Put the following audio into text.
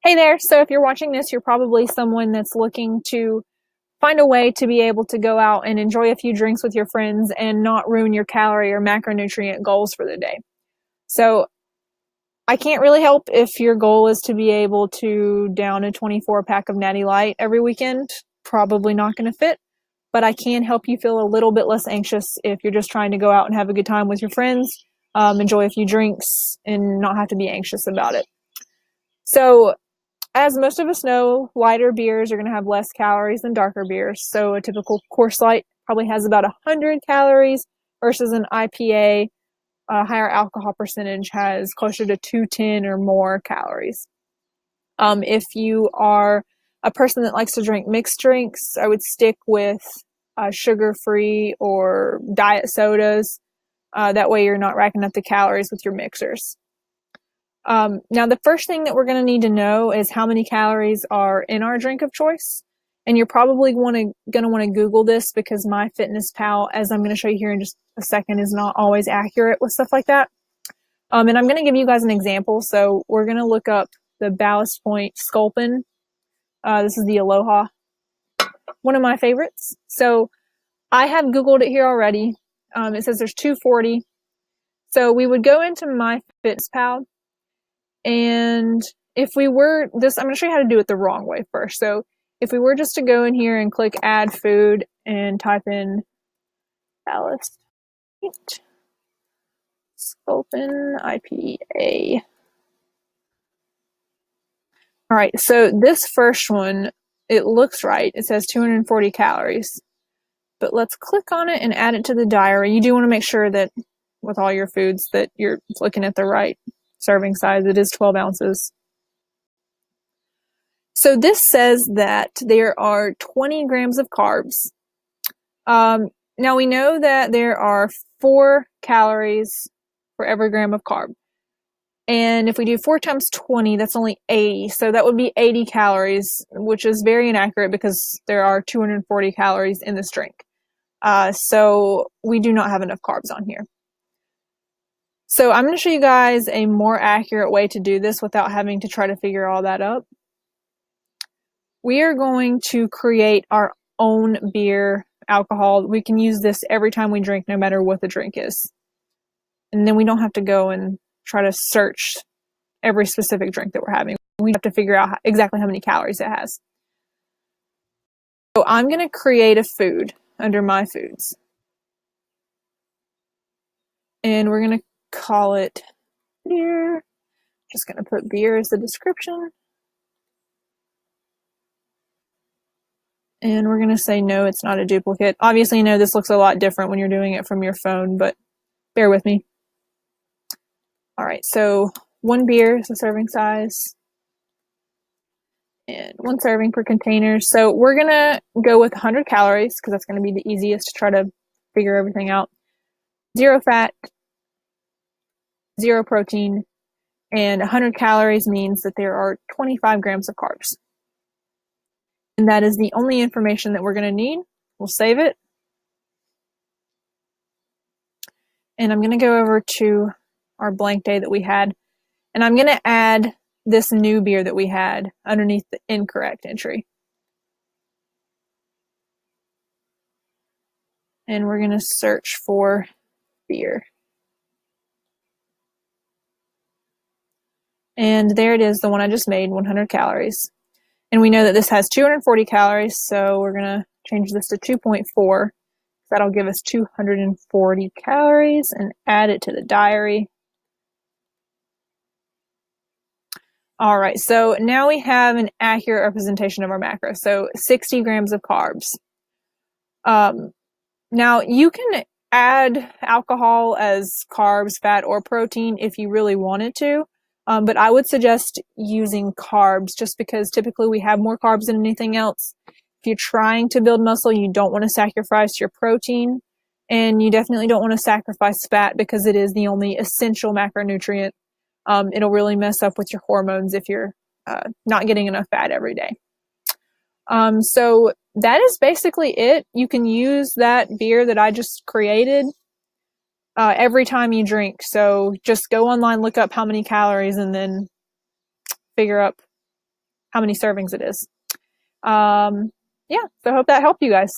Hey there. So if you're watching this, you're probably someone that's looking to find a way to be able to go out and enjoy a few drinks with your friends and not ruin your calorie or macronutrient goals for the day. So I can't really help if your goal is to be able to down a 24 pack of Natty Light every weekend. Probably not going to fit, but I can help you feel a little bit less anxious if you're just trying to go out and have a good time with your friends, enjoy a few drinks, and not have to be anxious about it. So as most of us know, lighter beers are going to have less calories than darker beers. So a typical Coors Light probably has about 100 calories versus an IPA, a higher alcohol percentage, has closer to 210 or more calories. If you are a person that likes to drink mixed drinks, I would stick with sugar-free or diet sodas. That way you're not racking up the calories with your mixers. Now, the first thing that we're going to need to know is how many calories are in our drink of choice. And you're probably going to want to Google this because MyFitnessPal, as I'm going to show you here in just a second, is not always accurate with stuff like that. And I'm going to give you guys an example. So we're going to look up the Ballast Point Sculpin. This is the Aloha, one of my favorites. So I have Googled it here already. It says there's 240. So we would go into MyFitnessPal. And if we were this, I'm going to show you how to do it the wrong way first. So if we were just to go in here and click add food and type in Ballast Point Sculpin IPA. All right, so this first one, it looks right. It says 240 calories. But let's click on it and add it to the diary. You do want to make sure that with all your foods that you're looking at the right serving size. It is 12 ounces. So this says that there are 20 grams of carbs. Now we know that there are 4 calories for every gram of carb. And if we do 4 times 20, that's only 80. So that would be 80 calories, which is very inaccurate because there are 240 calories in this drink. So we do not have enough carbs on here. So I'm going to show you guys a more accurate way to do this without having to try to figure all that up. We are going to create our own beer alcohol. We can use this every time we drink, no matter what the drink is. And then we don't have to go and try to search every specific drink that we're having. We have to figure out exactly how many calories it has. So I'm going to create a food under my foods. And we're going to call it beer. Just going to put beer as the description. And we're going to say, no, it's not a duplicate. Obviously, you know, this looks a lot different when you're doing it from your phone, but bear with me. All right, so 1 beer is the serving size. And 1 serving per container. So we're going to go with 100 calories because that's going to be the easiest to try to figure everything out. 0 fat, 0 protein, and 100 calories means that there are 25 grams of carbs. And that is the only information that we're going to need. We'll save it. And I'm going to go over to our blank day that we had. And I'm going to add this new beer that we had underneath the incorrect entry. And we're going to search for beer. And there it is, the one I just made, 100 calories. And we know that this has 240 calories, so we're going to change this to 2.4. That'll give us 240 calories and add it to the diary. All right, so now we have an accurate representation of our macros. So 60 grams of carbs. Now you can add alcohol as carbs, fat, or protein if you really wanted to. But I would suggest using carbs just because typically we have more carbs than anything else. If you're trying to build muscle, you don't want to sacrifice your protein, and you definitely don't want to sacrifice fat because it is the only essential macronutrient. It'll really mess up with your hormones if you're not getting enough fat every day. So that is basically it. You can use that beer that I just created every time you drink. So just go online, look up how many calories, and then figure out how many servings it is. Yeah, so I hope that helped you guys.